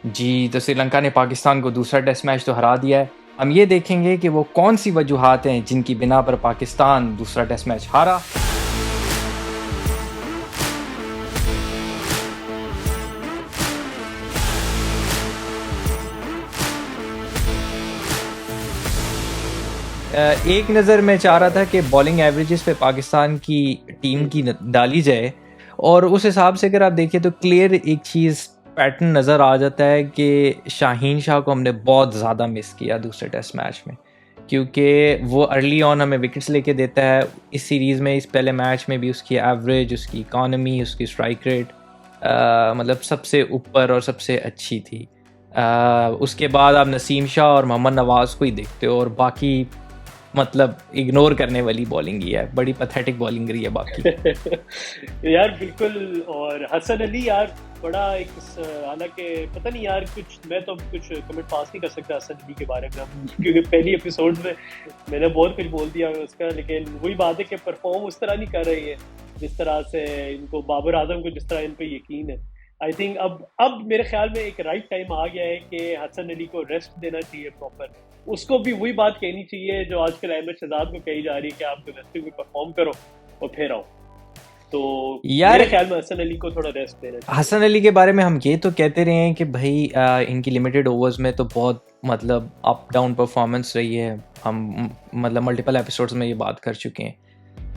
जी, तो श्रीलंका ने पाकिस्तान को दूसरा टेस्ट मैच तो हरा दिया है। हम ये देखेंगे कि वो कौन सी वजूहात हैं जिनकी बिना पर पाकिस्तान दूसरा टेस्ट मैच हारा। एक नज़र मैं चाह रहा था कि बॉलिंग एवरेजेस पे पाकिस्तान की टीम की डाली जाए, और उस हिसाब से अगर आप देखें तो क्लियर एक चीज़ पैटर्न नज़र आ जाता है कि शाहीन शाह को हमने बहुत ज़्यादा मिस किया दूसरे टेस्ट मैच में, क्योंकि वो अर्ली ऑन हमें विकेट्स लेके देता है। इस सीरीज़ में, इस पहले मैच में भी उसकी एवरेज, उसकी इकॉनमी, उसकी स्ट्राइक रेट मतलब सबसे ऊपर और सबसे अच्छी थी। उसके बाद आप नसीम शाह और मोहम्मद नवाज़ को ही देखते हो, और बाकी मतलब इग्नोर करने वाली बॉलिंग ही है, बड़ी पैथेटिक बॉलिंग रही है बाकी। यार बिल्कुल। और हसन अली यार बड़ा एक हालांकि पता नहीं यार, कुछ मैं तो कुछ कमेंट पास नहीं कर सकता हसन अली के बारे में, क्योंकि पहली एपिसोड में मैंने बहुत कुछ बोल दिया उसका। लेकिन वही बात है कि परफॉर्म उस तरह नहीं कर रही है जिस तरह से इनको बाबर आजम को जिस तरह इन पे यकीन है। आई थिंक अब मेरे ख्याल में एक राइट टाइम आ गया है कि हसन अली को रेस्ट देना चाहिए प्रॉपर। उसको भी वही बात कहनी चाहिए जो आजकल अहमद शहजाद को कही जा रही है कि आप डोमेस्टिक में परफॉर्म करो और फिर आओ। तो यार मेरे ख्याल में हसन अली को थोड़ा रेस्ट देना चाहिए। हसन अली के बारे में हम ये तो कहते रहे हैं कि भाई इनकी लिमिटेड ओवर्स में तो बहुत मतलब अप डाउन परफॉर्मेंस रही है, हम मतलब मल्टीपल एपिसोड्स में ये बात कर चुके हैं।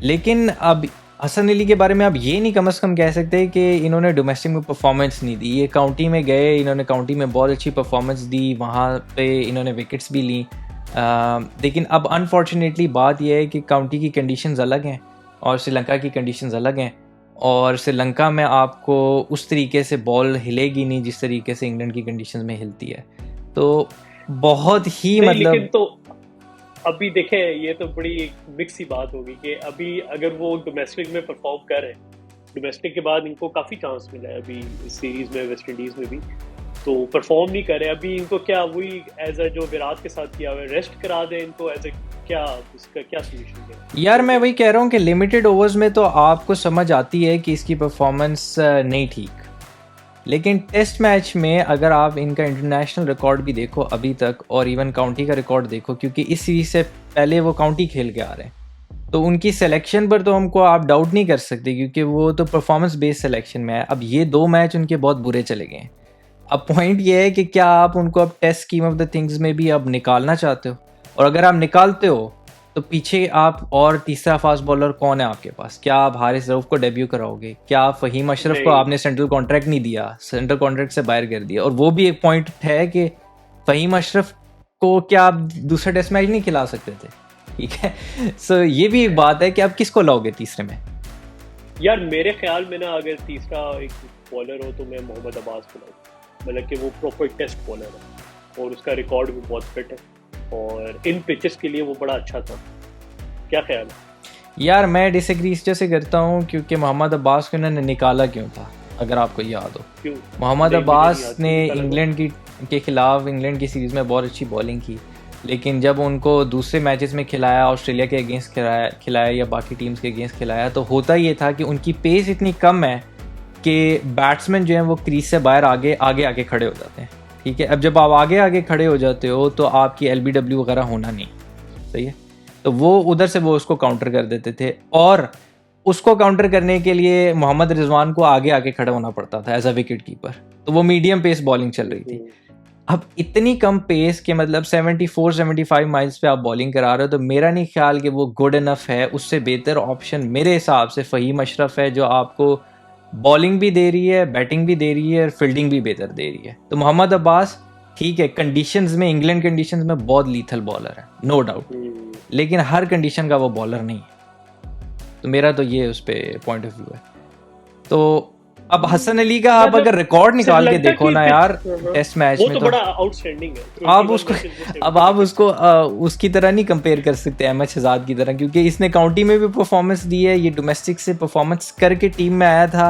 लेकिन अब हसन अली के बारे में आप ये नहीं कम से कम कह सकते कि इन्होंने डोमेस्टिक में परफॉर्मेंस नहीं दी। ये काउंटी में गए, इन्होंने काउंटी में बहुत अच्छी परफॉर्मेंस दी, वहाँ पे इन्होंने विकेट्स भी ली। लेकिन अब अनफॉर्चुनेटली बात यह है कि काउंटी की कंडीशंस अलग हैं और श्रीलंका की कंडीशंस अलग हैं, और श्रीलंका में आपको उस तरीके से बॉल हिलेगी नहीं जिस तरीके से इंग्लैंड की कंडीशंस में हिलती है। तो बहुत ही मतलब लेकिन तो अभी देखें, ये तो बड़ी मिक्स ही बात होगी कि अभी अगर वो डोमेस्टिक में परफॉर्म कर रहे हैं, डोमेस्टिक के बाद इनको काफ़ी चांस मिला है अभी इस सीरीज़ में, वेस्ट इंडीज़ में भी, तो परफॉर्म नहीं करे अभी। इनको क्या वही एज अ जो विराट के साथ किया हुआ है, रेस्ट करा दें इनको एज अ, क्या इसका क्या सोल्यूशन है? यार मैं वही कह रहा हूँ कि लिमिटेड ओवर्स में तो आपको समझ आती है कि इसकी परफॉर्मेंस नहीं ठीक, लेकिन टेस्ट मैच में अगर आप इनका इंटरनेशनल रिकॉर्ड भी देखो अभी तक, और इवन काउंटी का रिकॉर्ड देखो, क्योंकि इस सीरीज से पहले वो काउंटी खेल के आ रहे हैं, तो उनकी सिलेक्शन पर तो हमको आप डाउट नहीं कर सकते, क्योंकि वो तो परफॉर्मेंस बेस्ड सिलेक्शन में है। अब ये 2 मैच उनके बहुत बुरे चले गए हैं। अब पॉइंट ये है कि क्या आप उनको अब test scheme of the things में भी अब निकालना चाहते हो, और अगर आप निकालते हो तो पीछे आप और तीसरा फास्ट बॉलर कौन है आपके पास? क्या आप हारिस रऊफ को डेब्यू कराओगे? क्या आप फहीम अशरफ को आपने सेंट्रल कॉन्ट्रैक्ट नहीं दिया, सेंट्रल कॉन्ट्रैक्ट से बाहर कर दिया? और वो भी एक पॉइंट है कि फहीम अशरफ को क्या आप दूसरा टेस्ट मैच नहीं खिला सकते थे? ठीक है, सो ये भी एक बात है कि आप किसको लाओगे तीसरे में? यार मेरे ख्याल में ना, अगर तीसरा एक बॉलर हो तो मैं मोहम्मद अब्बास को लाऊं, मतलब कि वो प्रॉपर टेस्ट बॉलर है और उसका रिकॉर्ड भी बहुत फिट है और इन पिचेस के लिए वो बड़ा अच्छा था। क्या ख्याल है? यार मैं डिसएग्री इस जैसे करता हूँ, क्योंकि मोहम्मद अब्बास को इन्होंने निकाला क्यों था अगर आपको याद हो? क्यों? मोहम्मद अब्बास ने निकाला इंग्लैंड के खिलाफ इंग्लैंड की सीरीज़ में बहुत अच्छी बॉलिंग की, लेकिन जब उनको दूसरे मैचेस में खिलाया, ऑस्ट्रेलिया के अगेंस्ट खिलाया या बाकी टीम्स के अगेंस्ट खिलाया, तो होता ये था कि उनकी पेस इतनी कम है कि बैट्समैन जो हैं वो क्रीज से बाहर आगे आगे खड़े हो जाते हैं। ठीक है, अब जब आप आगे आगे खड़े हो जाते हो तो आपकी LBW वगैरह होना नहीं, सही है, तो वो उधर से वो उसको काउंटर कर देते थे, और उसको काउंटर करने के लिए मोहम्मद रिजवान को आगे आगे खड़ा होना पड़ता था एज अ विकेट कीपर, तो वो मीडियम पेस बॉलिंग चल रही थी। अब इतनी कम पेस के मतलब 74-75 माइल्स पे आप बॉलिंग करा रहे हो, तो मेरा नहीं ख्याल कि वो गुड इनफ है। उससे बेहतर ऑप्शन मेरे हिसाब से फहीम अशरफ है, जो आपको बॉलिंग भी दे रही है, बैटिंग भी दे रही है और फील्डिंग भी बेहतर दे रही है। तो मोहम्मद अब्बास ठीक है, कंडीशंस में, इंग्लैंड कंडीशंस में बहुत लीथल बॉलर है, नो डाउट, लेकिन हर कंडीशन का वो बॉलर नहीं है। तो मेरा तो ये उस पर पॉइंट ऑफ व्यू है। तो अब हसन अली का आप अगर रिकॉर्ड निकाल के देखो ना यार टेस्ट मैच में, तो बड़ा आउटस्टैंडिंग है। आप उसको अब आप उसको उसकी तरह नहीं कंपेयर कर सकते अहमद शहजाद की तरह, क्योंकि इसने काउंटी में भी परफॉर्मेंस दी है, ये डोमेस्टिक से परफॉर्मेंस करके टीम में आया था।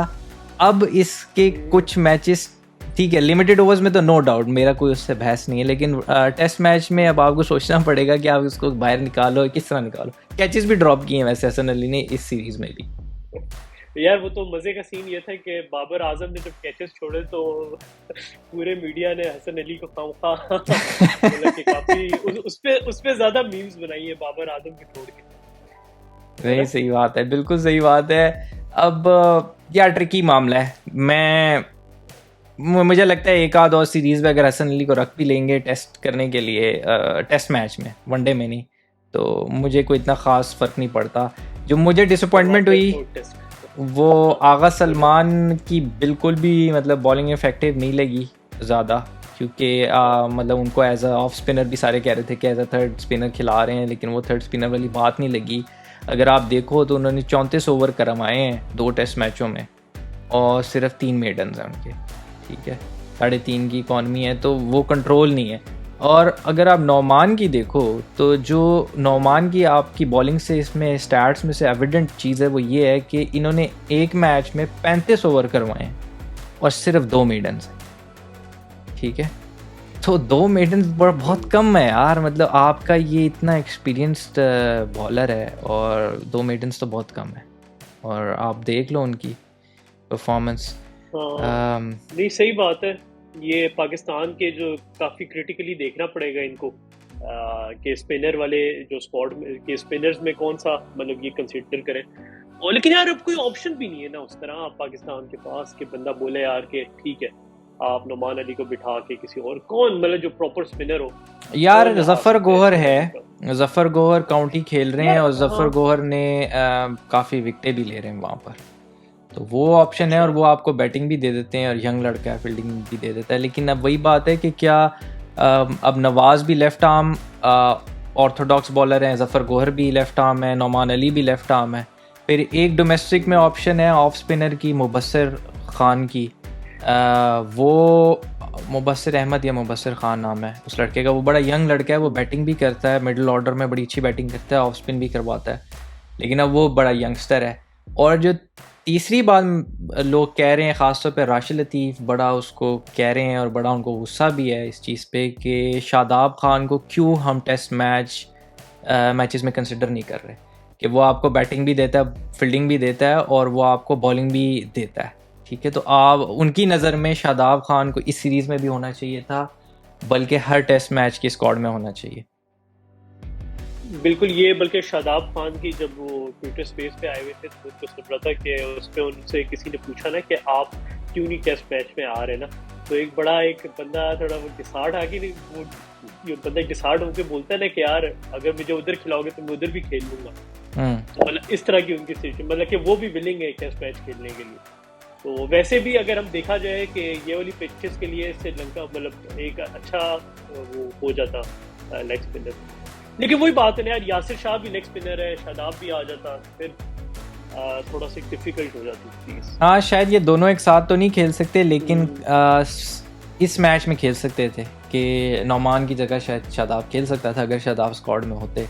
अब इसके कुछ मैचेस ठीक है, लिमिटेड ओवर्स में तो नो डाउट मेरा कोई उससे बहस नहीं है, लेकिन टेस्ट मैच में अब आपको सोचना पड़ेगा कि आप इसको बाहर निकालो, किस तरह निकालो। कैचेस भी ड्रॉप किए हैं वैसे हसन अली ने इस सीरीज में भी। यार वो तो मजे का सीन ये था कि बाबर आजम ने जब कैचेस छोड़े तो पूरे मीडिया ने हसन अली को खामखा मतलब कि काफी उस पे ज्यादा मीम्स बनाई है बाबर आजम को छोड़ के, है नहीं, ना? सही बात है, बिल्कुल सही बात है। अब यार ट्रिकी मामला है। मुझे लगता है एक आध और सीरीज में अगर हसन अली को रख भी लेंगे टेस्ट करने के लिए, टेस्ट मैच में, वनडे में नहीं, तो मुझे कोई इतना ख़ास फ़र्क नहीं पड़ता। जो मुझे डिसअपॉइंटमेंट हुई वो आगा सलमान की बिल्कुल भी मतलब बॉलिंग इफेक्टिव नहीं लगी ज़्यादा, क्योंकि मतलब उनको एज अ ऑफ स्पिनर भी सारे कह रहे थे कि एज अ थर्ड स्पिनर खिला रहे हैं, लेकिन वो थर्ड स्पिनर वाली बात नहीं लगी। अगर आप देखो तो उन्होंने 34 ओवर करवाए हैं 2 टेस्ट मैचों में, और सिर्फ 3 मेडन्स हैं उनके, ठीक है, 3.5 की इकॉनमी है, तो वो कंट्रोल नहीं है। और अगर आप नौमान की देखो तो जो नौमान की आपकी बॉलिंग से इसमें स्टैट्स में से एविडेंट चीज़ है वो ये है कि इन्होंने एक मैच में 35 ओवर करवाए हैं और सिर्फ 2 मेडन्स हैं, ठीक है। तो 2 मेडन्स बहुत कम है यार, मतलब आपका ये इतना एक्सपीरियंस्ड बॉलर है और 2 मेडन्स तो बहुत कम है। और आप देख लो उनकी परफॉर्मेंस। नहीं सही बात है, ये पाकिस्तान के जो काफी क्रिटिकली देखना पड़ेगा इनको कि स्पिनर वाले जो स्क्वाड के स्पिनर्स में कौन सा मतलब ये कंसीडर करें। और लेकिन यार अब कोई ऑप्शन भी नहीं है ना उस तरह आप पाकिस्तान के पास कि बंदा बोले यार कि ठीक है आप नौमान अली को बिठा के किसी और कौन मतलब जो प्रॉपर स्पिनर हो यार। जफर गोहर है, जफर गोहर काउंटी खेल रहे हैं और जफर गोहर ने काफ़ी विकेटें भी ले रहे हैं वहाँ पर, तो वो ऑप्शन है और वो आपको बैटिंग भी दे देते हैं और यंग लड़का है, फील्डिंग भी दे देता है। लेकिन अब वही बात है कि क्या अब नवाज भी लेफ्ट आर्म ऑर्थोडॉक्स बॉलर हैं, जफर गोहर भी लेफ्ट आर्म है, नौमान अली भी लेफ्ट आर्म है, फिर एक डोमेस्टिक में ऑप्शन है ऑफ स्पिनर की मुबस्सिर खान की, वो मुबस्सिर अहमद या मुबस्सिर खान नाम है उस लड़के का, वो बड़ा यंग लड़का है, वो बैटिंग भी करता है, मिडिल ऑर्डर में बड़ी अच्छी बैटिंग करता है, ऑफ स्पिन भी करवाता है, लेकिन अब वो बड़ा यंगस्टर है। और जो तीसरी बात लोग कह रहे हैं, ख़ासतौर पे राशिद लतीफ़ बड़ा उसको कह रहे हैं और बड़ा उनको गुस्सा भी है इस चीज़ पे कि शादाब खान को क्यों हम टेस्ट मैचेस में कंसिडर नहीं कर रहे, कि वो आपको बैटिंग भी देता है, फील्डिंग भी देता है और वो आपको बॉलिंग भी देता है, ठीक है। तो आप उनकी नज़र में शादाब खान को इस सीरीज़ में भी होना चाहिए था, बल्कि हर टेस्ट मैच की स्क्वाड में होना चाहिए। बिल्कुल, ये बल्कि शादाब खान की जब वो ट्विटर स्पेस पे आए हुए थे तो उनको सुन रहा था कि उस पर उनसे किसी ने पूछा ना कि आप क्यों नहीं टेस्ट मैच में आ रहे ना, तो एक बंदा थोड़ा वो डिसार्ड आके नहीं वो ये बंदा डिसार्ड होकर बोलता है ना कि यार अगर मुझे उधर खिलाओगे तो मैं उधर भी खेल लूंगा, तो मतलब इस तरह की उनकी सिचुएशन, मतलब कि वो भी विलिंग है टेस्ट मैच खेलने के लिए। तो वैसे भी अगर हम देखा जाए कि ये वाली पिचेस के लिए श्रीलंका मतलब एक अच्छा वो हो जाता लेग स्पिनर, लेकिन वही बात है ना यार, यासिर शाह भी लेग स्पिनर है, शादाब भी आ जाता, फिर थोड़ा सा डिफिकल्ट हो जाती चीज़। हाँ, शायद ये दोनों एक साथ तो नहीं खेल सकते, लेकिन इस मैच में खेल सकते थे कि नौमान की जगह शायद शादाब खेल सकता था अगर शादाब स्क्वाड में होते।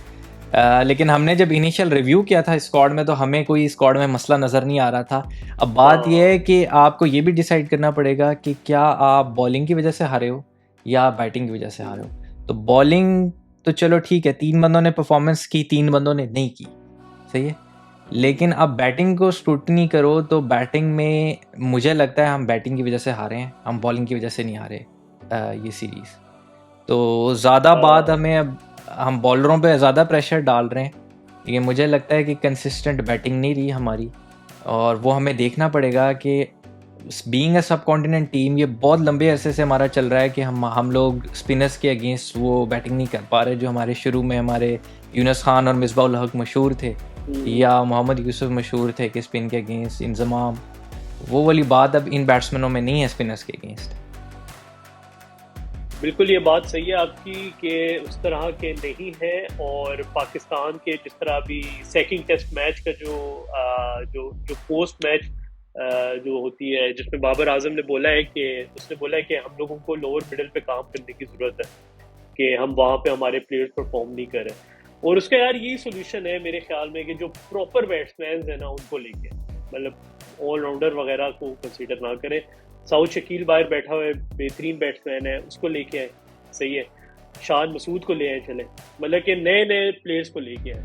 लेकिन हमने जब इनिशियल रिव्यू किया था स्क्वाड में तो हमें कोई स्क्वाड में मसला नज़र नहीं आ रहा था। अब बात यह है कि आपको ये भी डिसाइड करना पड़ेगा कि क्या आप बॉलिंग की वजह से हारे हो या बैटिंग की वजह से हारे हो। तो बॉलिंग तो चलो ठीक है, 3 बंदों ने परफॉर्मेंस की, 3 बंदों ने नहीं की, सही है, लेकिन अब बैटिंग को स्क्रूटनी करो तो बैटिंग में मुझे लगता है हम बैटिंग की वजह से हारे हैं, हम बॉलिंग की वजह से नहीं हारे ये सीरीज़। तो ज़्यादा बात हमें अब हम बॉलरों पे ज़्यादा प्रेशर डाल रहे हैं, लेकिन मुझे लगता है कि कंसिस्टेंट बैटिंग नहीं रही हमारी, और वो हमें देखना पड़ेगा कि बीइंग अ सब कॉन्टिनेंट टीम ये बहुत लंबे अरसे से हमारा चल रहा है कि हम लोग स्पिनर्स के अगेंस्ट वो बैटिंग नहीं कर पा रहे जो हमारे शुरू में हमारे यूनुस खान और मिसबाउल हक मशहूर थे या मोहम्मद यूसुफ मशहूर थे कि स्पिन के अगेंस्ट इंजमाम, वो वाली बात अब इन बैट्समैनों में नहीं है स्पिनर्स के अगेंस्ट। बिल्कुल ये बात सही है आपकी कि उस तरह के नहीं है, और पाकिस्तान के जिस तरह अभी सेकंड टेस्ट मैच का जो पोस्ट मैच जो होती है जिसमें बाबर आजम ने बोला है कि उसने बोला है कि हम लोगों को लोअर मिडल पे काम करने की ज़रूरत है कि हम वहाँ पे हमारे प्लेयर्स परफॉर्म नहीं कर रहे, और उसका यार यही सोल्यूशन है मेरे ख्याल में कि जो प्रॉपर बैट्समैन है ना उनको लेके मतलब ऑलराउंडर वगैरह को कंसीडर ना करें। साउथ शकील बाहर बैठा हुआ है, बेहतरीन बैट्समैन है, उसको लेके आए, सही है, शान मसूद को ले आए, चले मतलब कि नए नए प्लेयर्स को लेके आए।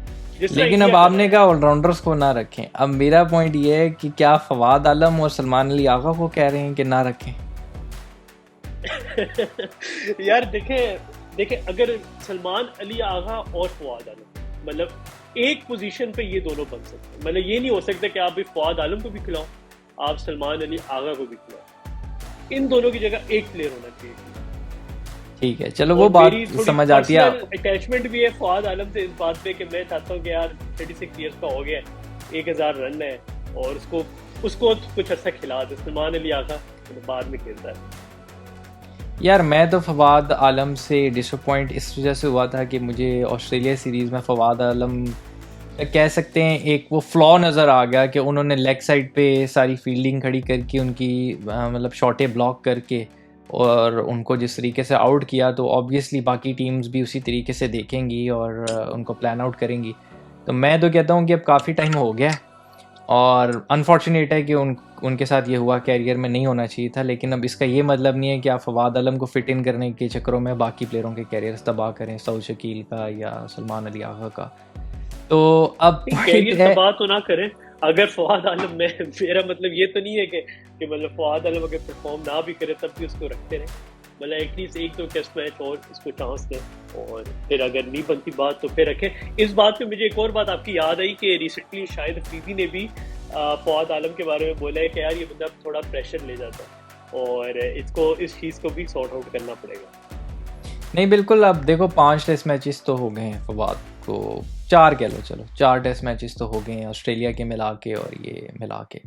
लेकिन अब आपने कहा ऑलराउंडर्स को ना रखें, अब मेरा पॉइंट ये है कि क्या फवाद आलम और सलमान अली आगा को कह रहे हैं कि ना रखें? यार देखे अगर सलमान अली आगा और फवाद आलम, मतलब एक पोजीशन पे ये दोनों बन सकते हैं। मतलब ये नहीं हो सकता कि आप भी फवाद आलम को भी खिलाओ, आप सलमान अली आगा को भी खिलाओ। इन दोनों की जगह एक प्लेयर होना चाहिए। ठीक है, चलो वो बात समझ आती है। अटैचमेंट भी है फवाद आलम से इस बात पे कि मैं चाहता हूँ कि यार 36 ईयर्स का हो गया, 1000 रन है, और उसको कुछ अच्छा खिला दे। सलमान अली आगा बाद में खेलता है। यार मैं तो फवाद आलम से डिसअपॉइंट इस वजह से हुआ था कि मुझे ऑस्ट्रेलिया सीरीज़ में फवाद आलम कह सकते हैं एक वो फ्लॉ नज़र आ गया कि उन्होंने लेग साइड पे सारी फील्डिंग खड़ी करके उनकी मतलब शॉटें ब्लॉक करके और उनको जिस तरीके से आउट किया, तो ऑब्वियसली बाकी टीम्स भी उसी तरीके से देखेंगी और उनको प्लान आउट करेंगी। तो मैं तो कहता हूँ कि अब काफ़ी टाइम हो गया और अनफॉर्चुनेट है कि उनके साथ ये हुआ, कैरियर में नहीं होना चाहिए था। लेकिन अब इसका ये मतलब नहीं है कि आप फवाद आलम को फिट इन करने के चक्करों में बाकी प्लेयरों के कैरियर तबाह करें, सऊद शकील का या सलमान अली आगा का। तो अब कैरियर तबाह तो ना करें। अगर फवाद आलम में, मेरा मतलब ये तो नहीं है कि मतलब फवाद आलम अगर परफॉर्म ना भी करे तब भी उसको रखते रहे। मतलब एटलीस्ट एक तो टेस्ट मैच और इसको चांस दें, और फिर अगर नहीं बनती बात तो फिर रखें। इस बात पे मुझे एक और बात आपकी याद आई कि रिसेंटली शायद अफरीदी ने भी फवाद आलम के बारे में बोला है कि यार ये बंदा थोड़ा प्रेशर ले जाता है और इसको इस चीज़ को भी सॉर्ट आउट करना पड़ेगा। नहीं बिल्कुल, अब देखो 5 टेस्ट मैचेस तो हो गए हैं फवाद को, 4 कह लो, चलो 4 टेस्ट मैचेस तो हो गए हैं ऑस्ट्रेलिया के मिला के और ये मिला के।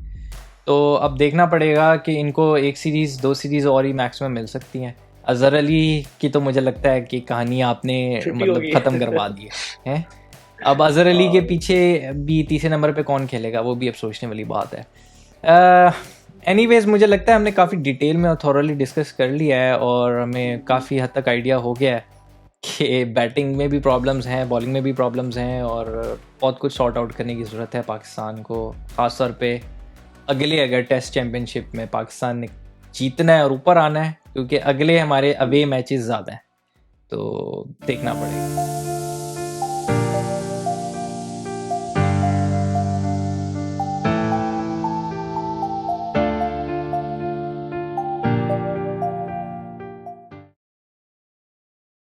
तो अब देखना पड़ेगा कि इनको एक सीरीज़ 2 सीरीज़ और ही मैक्सिमम मिल सकती हैं। अज़हर अली की तो मुझे लगता है कि कहानी आपने मतलब ख़त्म करवा दी है। अब अज़हर अली के पीछे भी तीसरे नंबर पे कौन खेलेगा, वो भी अब सोचने वाली बात है। एनीवेज मुझे लगता है हमने काफ़ी डिटेल में और थॉरली डिस्कस कर लिया है और हमें काफ़ी हद तक आइडिया हो गया है कि बैटिंग में भी प्रॉब्लम्स हैं, बॉलिंग में भी प्रॉब्लम्स हैं और बहुत कुछ सॉर्ट आउट करने की ज़रूरत है पाकिस्तान को। ख़ास तौर पे अगले अगर टेस्ट चैम्पियनशिप में पाकिस्तान ने जीतना है और ऊपर आना है, क्योंकि अगले हमारे अवे मैचेस ज़्यादा हैं, तो देखना पड़ेगा।